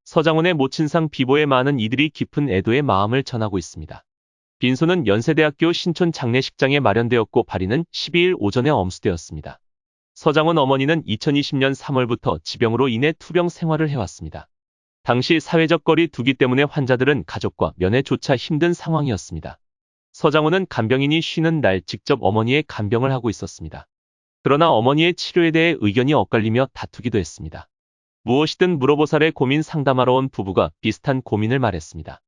서장훈의 모친상 비보에 많은 이들이 깊은 애도의 마음을 전하고 있습니다. 빈소는 연세대학교 신촌 장례식장에 마련되었고 발인은 12일 오전에 엄수되었습니다. 서장훈 어머니는 2020년 3월부터 지병으로 인해 투병 생활을 해왔습니다. 당시 사회적 거리 두기 때문에 환자들은 가족과 면회조차 힘든 상황이었습니다. 서장훈은 간병인이 쉬는 날 직접 어머니의 간병을 하고 있었습니다. 그러나 어머니의 치료에 대해 의견이 엇갈리며 다투기도 했습니다. 무엇이든 물어보살에 고민 상담하러 온 부부가 비슷한 고민을 말했습니다.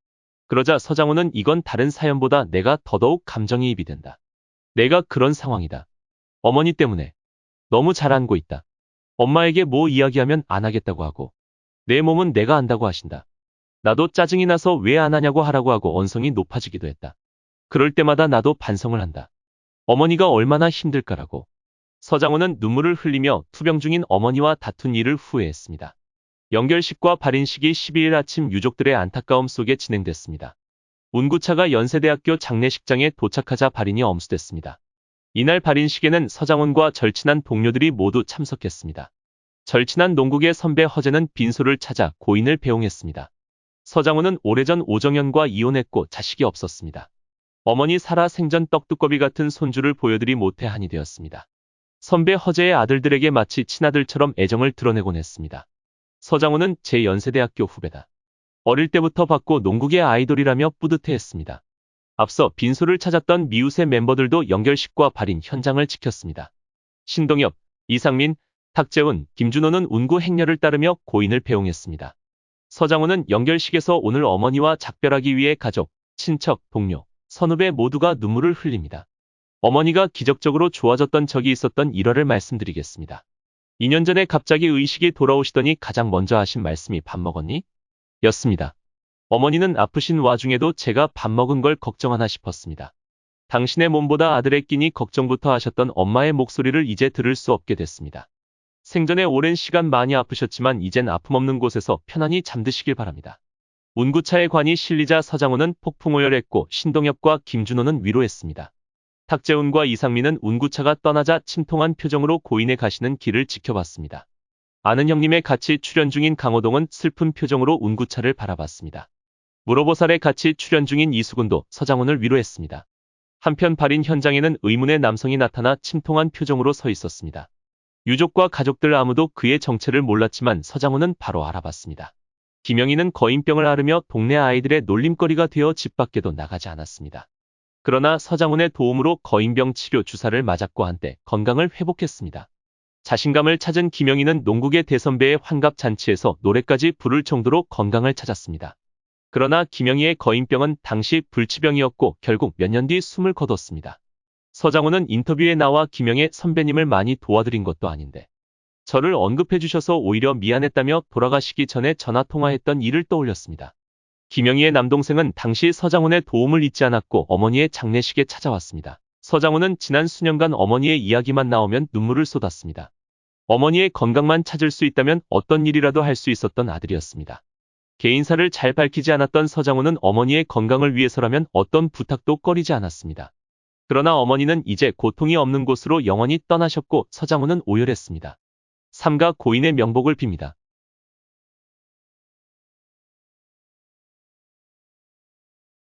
그러자 서장훈은 이건 다른 사연보다 내가 더더욱 감정이입이 된다. 내가 그런 상황이다. 어머니 때문에. 너무 잘 안고 있다. 엄마에게 뭐 이야기하면 안 하겠다고 하고. 내 몸은 내가 안다고 하신다. 나도 짜증이 나서 왜 안 하냐고 하라고 하고 언성이 높아지기도 했다. 그럴 때마다 나도 반성을 한다. 어머니가 얼마나 힘들까라고. 서장훈은 눈물을 흘리며 투병 중인 어머니와 다툰 일을 후회했습니다. 연결식과 발인식이 12일 아침 유족들의 안타까움 속에 진행됐습니다. 운구차가 연세대학교 장례식장에 도착하자 발인이 엄수됐습니다. 이날 발인식에는 서장훈과 절친한 동료들이 모두 참석했습니다. 절친한 농국의 선배 허재는 빈소를 찾아 고인을 배웅했습니다. 서장훈은 오래전 오정연과 이혼했고 자식이 없었습니다. 어머니 살아 생전 떡두꺼비 같은 손주를 보여드리 못해 한이 되었습니다. 선배 허재의 아들들에게 마치 친아들처럼 애정을 드러내곤 했습니다. 서장훈은 제 연세대학교 후배다. 어릴 때부터 봤고 농국의 아이돌이라며 뿌듯해했습니다. 앞서 빈소를 찾았던 미우새 멤버들도 연결식과 발인 현장을 지켰습니다. 신동엽, 이상민, 탁재훈, 김준호는 운구 행렬을 따르며 고인을 배웅했습니다. 서장훈은 연결식에서 오늘 어머니와 작별하기 위해 가족, 친척, 동료, 선후배 모두가 눈물을 흘립니다. 어머니가 기적적으로 좋아졌던 적이 있었던 일화를 말씀드리겠습니다. 2년 전에 갑자기 의식이 돌아오시더니 가장 먼저 하신 말씀이 밥 먹었니? 였습니다. 어머니는 아프신 와중에도 제가 밥 먹은 걸 걱정하나 싶었습니다. 당신의 몸보다 아들의 끼니 걱정부터 하셨던 엄마의 목소리를 이제 들을 수 없게 됐습니다. 생전에 오랜 시간 많이 아프셨지만 이젠 아픔 없는 곳에서 편안히 잠드시길 바랍니다. 운구차의 관이 실리자 서장훈은 폭풍오열했고 신동엽과 김준호는 위로했습니다. 탁재훈과 이상민은 운구차가 떠나자 침통한 표정으로 고인의 가시는 길을 지켜봤습니다. 아는 형님의 같이 출연 중인 강호동은 슬픈 표정으로 운구차를 바라봤습니다. 물어보살에 같이 출연 중인 이수근도 서장훈을 위로했습니다. 한편 발인 현장에는 의문의 남성이 나타나 침통한 표정으로 서 있었습니다. 유족과 가족들 아무도 그의 정체를 몰랐지만 서장훈은 바로 알아봤습니다. 김영희는 거인병을 앓으며 동네 아이들의 놀림거리가 되어 집 밖에도 나가지 않았습니다. 그러나 서장훈의 도움으로 거인병 치료 주사를 맞았고 한때 건강을 회복했습니다. 자신감을 찾은 김영희는 농국의 대선배의 환갑잔치에서 노래까지 부를 정도로 건강을 찾았습니다. 그러나 김영희의 거인병은 당시 불치병이었고 결국 몇 년 뒤 숨을 거뒀습니다. 서장훈은 인터뷰에 나와 김영애 선배님을 많이 도와드린 것도 아닌데 저를 언급해 주셔서 오히려 미안했다며 돌아가시기 전에 전화통화했던 일을 떠올렸습니다. 김영희의 남동생은 당시 서장훈의 도움을 잊지 않았고 어머니의 장례식에 찾아왔습니다. 서장훈은 지난 수년간 어머니의 이야기만 나오면 눈물을 쏟았습니다. 어머니의 건강만 찾을 수 있다면 어떤 일이라도 할 수 있었던 아들이었습니다. 개인사를 잘 밝히지 않았던 서장훈은 어머니의 건강을 위해서라면 어떤 부탁도 꺼리지 않았습니다. 그러나 어머니는 이제 고통이 없는 곳으로 영원히 떠나셨고 서장훈은 오열했습니다. 삼가 고인의 명복을 빕니다.